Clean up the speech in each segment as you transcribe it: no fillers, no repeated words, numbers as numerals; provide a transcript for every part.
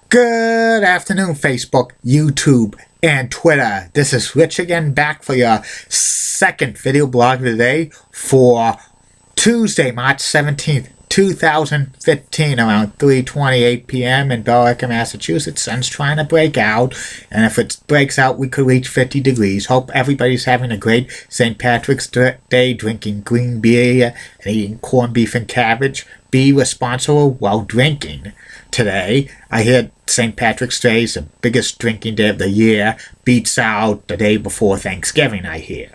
Good afternoon, Facebook, YouTube, and Twitter. This is Rich again, back for your second video blog of the day for Tuesday, March 17th, 2015, around 3:28 p.m. in Billerica, Massachusetts. Sun's trying to break out, and if it breaks out, we could reach 50 degrees. Hope everybody's having a great St. Patrick's Day, drinking green beer and eating corned beef and cabbage. Be responsible while drinking. Today, I hear St. Patrick's Day is the biggest drinking day of the year, beats out the day before Thanksgiving, I hear.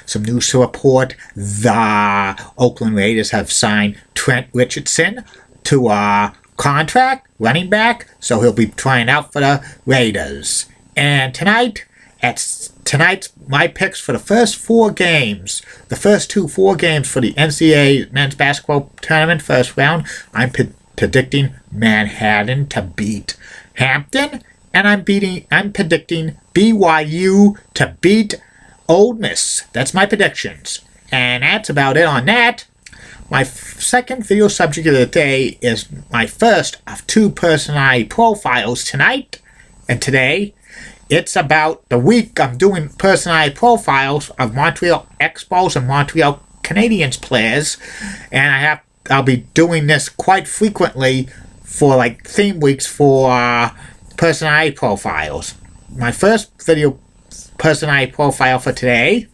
Some news to report: the Oakland Raiders have signed Trent Richardson to a contract, running back, so he'll be trying out for the Raiders. And tonight's my picks for the first four games, the first four games for the NCAA men's basketball tournament first round. I'm predicting Manhattan to beat Hampton, and I'm predicting BYU to beat Ole Miss. That's my predictions, and that's about it on that. My second video subject of the day is my first of two personality profiles tonight and today. It's about the week I'm doing personality profiles of Montreal Expos and Montreal Canadiens players, and I'll be doing this quite frequently for like theme weeks for personality profiles. My first video personality profile for today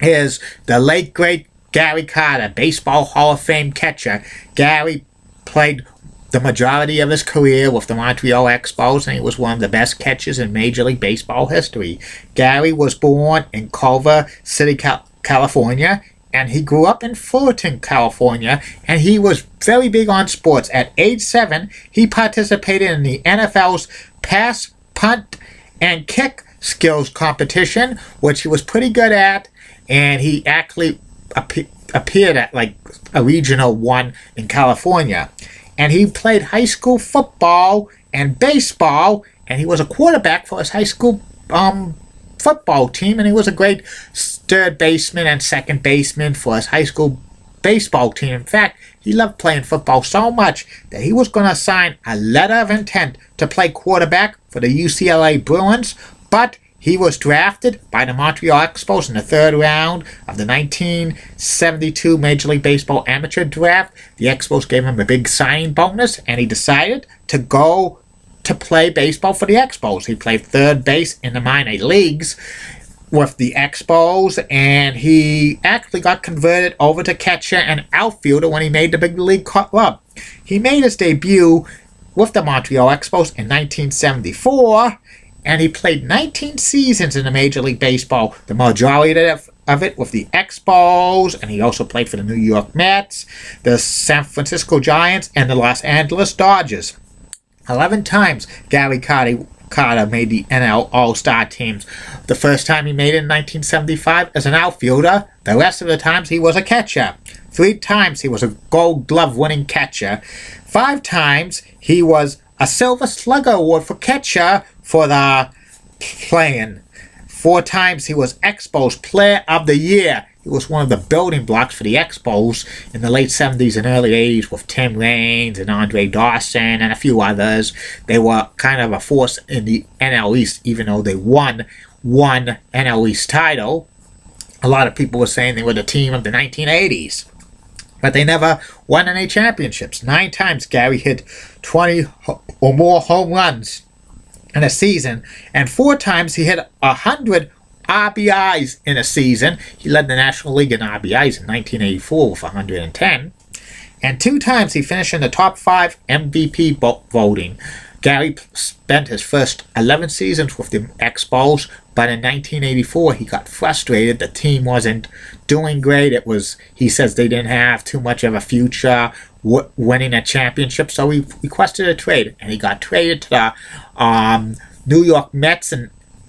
is the late great Gary Carter, Baseball Hall of Fame catcher. Gary played the majority of his career with the Montreal Expos, and he was one of the best catchers in Major League Baseball history. Gary was born in Culver City, California, and he grew up in Fullerton, California, and he was very big on sports. At age 7, he participated in the NFL's pass, punt, and kick skills competition, which he was pretty good at, and he actually appeared at like a regional one in California. And he played high school football and baseball, and he was a quarterback for his high school football team, and he was a great third baseman and second baseman for his high school baseball team. In fact, he loved playing football so much that he was going to sign a letter of intent to play quarterback for the UCLA Bruins, but he was drafted by the Montreal Expos in the third round of the 1972 Major League Baseball amateur draft. The Expos gave him a big signing bonus, and he decided to go to play baseball for the Expos. He played third base in the minor leagues with the Expos, and he actually got converted over to catcher and outfielder when he made the big league club. He made his debut with the Montreal Expos in 1974, and he played 19 seasons in the Major League Baseball, the majority of it with the Expos, and he also played for the New York Mets, the San Francisco Giants, and the Los Angeles Dodgers. 11 times Gary Carter made the NL All-Star teams. The first time he made it in 1975 as an outfielder. The rest of the times he was a catcher. 3 times he was a Gold Glove winning catcher. 5 times he was a Silver Slugger Award for catcher for the playing. 4 times he was Expos Player of the Year. He was one of the building blocks for the Expos in the late 70s and early 80s with Tim Raines and Andre Dawson and a few others. They were kind of a force in the NL East, even though they won one NL East title. A lot of people were saying they were the team of the 1980s. But they never won any championships. 9 times Gary hit 20 or more home runs in a season, and 4 times he hit 100 RBIs in a season. He led the National League in RBIs in 1984 with 110. And 2 times he finished in the top 5 MVP voting. Gary spent his first 11 seasons with the Expos, but in 1984 he got frustrated. The team wasn't doing great. He says they didn't have too much of a future winning a championship, so he requested a trade, and he got traded to the New York Mets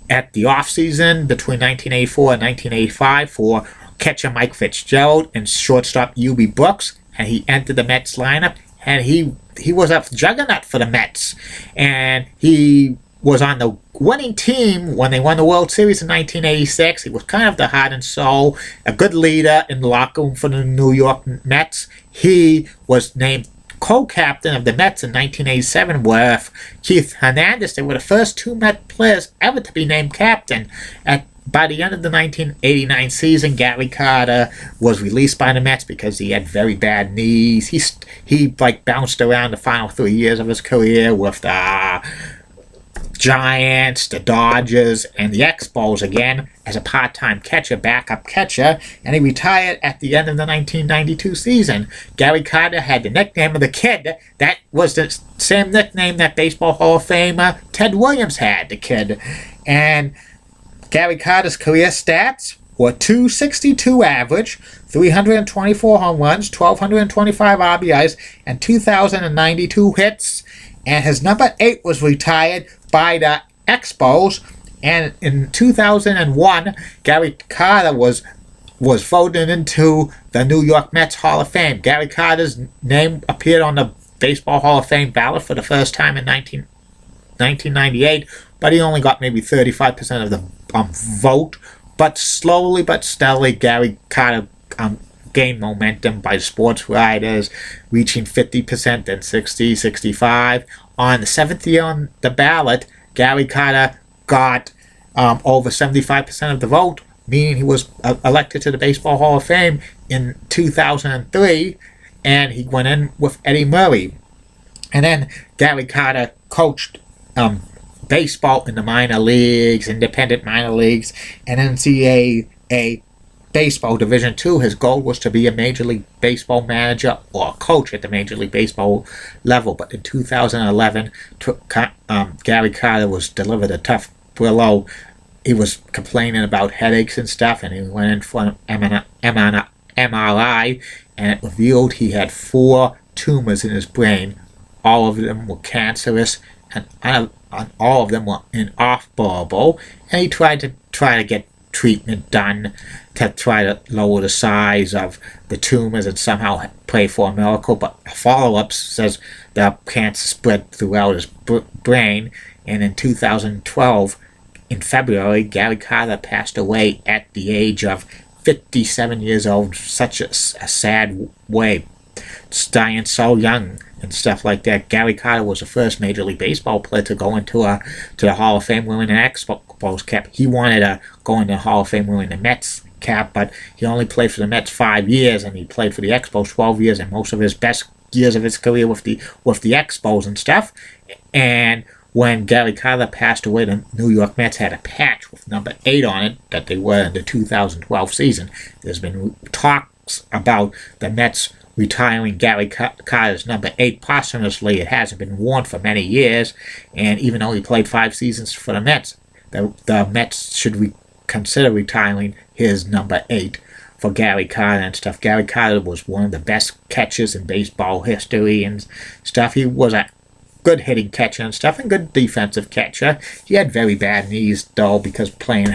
at the offseason between 1984 and 1985 for catcher Mike Fitzgerald and shortstop Eubie Brooks, and he entered the Mets lineup, and he was a juggernaut for the Mets, and he was on the winning team when they won the World Series in 1986. He was kind of the heart and soul, a good leader in the locker room for the New York Mets. He was named co-captain of the Mets in 1987 with Keith Hernandez. They were the first two Met players ever to be named captain. By the end of the 1989 season, Gary Carter was released by the Mets because he had very bad knees. He bounced around the final 3 years of his career with the Giants, the Dodgers, and the Expos again as a part-time catcher, backup catcher, and he retired at the end of the 1992 season. Gary Carter had the nickname of the Kid. That was the same nickname that Baseball Hall of Famer Ted Williams had, the Kid. And Gary Carter's career stats were .262 average, 324 home runs, 1,225 RBIs, and 2,092 hits. And his number 8 was retired by the Expos. And in 2001, Gary Carter was voted into the New York Mets Hall of Fame. Gary Carter's name appeared on the Baseball Hall of Fame ballot for the first time in 1998, but he only got maybe 35% of the vote. But slowly but steadily, Gary Carter gained momentum by sports writers, reaching 50%, then 60, 65. On the 7th year on the ballot, Gary Carter got over 75% of the vote, meaning he was elected to the Baseball Hall of Fame in 2003, and he went in with Eddie Murray. And then Gary Carter coached baseball in the minor leagues, independent minor leagues, and NCAA baseball Division II. His goal was to be a Major League Baseball manager or coach at the Major League Baseball level. But in 2011, Gary Carter was delivered a tough blow. He was complaining about headaches and stuff, and he went in for an MRI, and it revealed he had 4 tumors in his brain. All of them were cancerous, and all of them were inoperable. And he tried to get treatment done to try to lower the size of the tumors and somehow pray for a miracle. But follow-up says the cancer spread throughout his brain. And in 2012, in February, Gary Carter passed away at the age of 57 years old. Such a sad way. Dying so young and stuff like that. Gary Carter was the first Major League Baseball player to go into the Hall of Fame wearing an Expos cap. He wanted to go into the Hall of Fame wearing the Mets cap, but he only played for the Mets 5 years, and he played for the Expos 12 years, and most of his best years of his career with the Expos and stuff. And when Gary Carter passed away, the New York Mets had a patch with number 8 on it that they were in the 2012 season. There's been talks about the Mets retiring Gary Carter's number 8 posthumously. It hasn't been worn for many years, and even though he played 5 seasons for the Mets, the Mets should consider retiring his number 8 for Gary Carter and stuff. Gary Carter was one of the best catchers in baseball history and stuff. He was a good hitting catcher and stuff, and good defensive catcher. He had very bad knees, though, because playing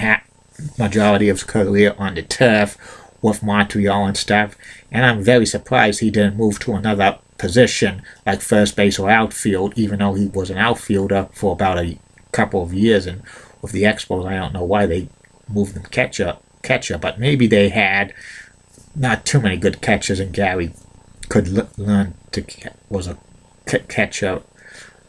majority of his career on the turf with Montreal and stuff. And I'm very surprised he didn't move to another position like first base or outfield, even though he was an outfielder for about a couple of years. And with the Expos, I don't know why they moved him catcher, but maybe they had not too many good catchers, and Gary could learn to was a catcher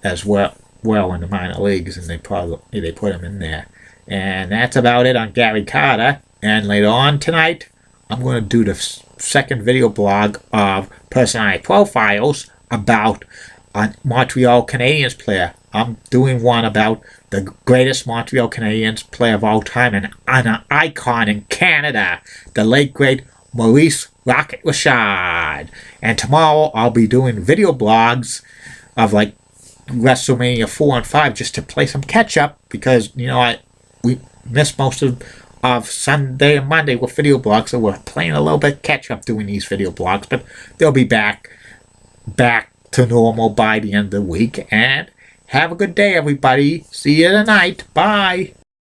as well in the minor leagues, and they put him in there. And that's about it on Gary Carter. And later on tonight, I'm going to do the second video blog of personality profiles about a Montreal Canadiens player. I'm doing one about the greatest Montreal Canadiens player of all time and an icon in Canada, the late great Maurice Rocket Richard. And tomorrow I'll be doing video blogs of like WrestleMania 4 and 5 just to play some catch up, because we missed most of Sunday and Monday with video blogs, so we're playing a little bit catch up doing these video blogs, but they'll be back to normal by the end of the week. And have a good day, everybody. See you tonight. Bye.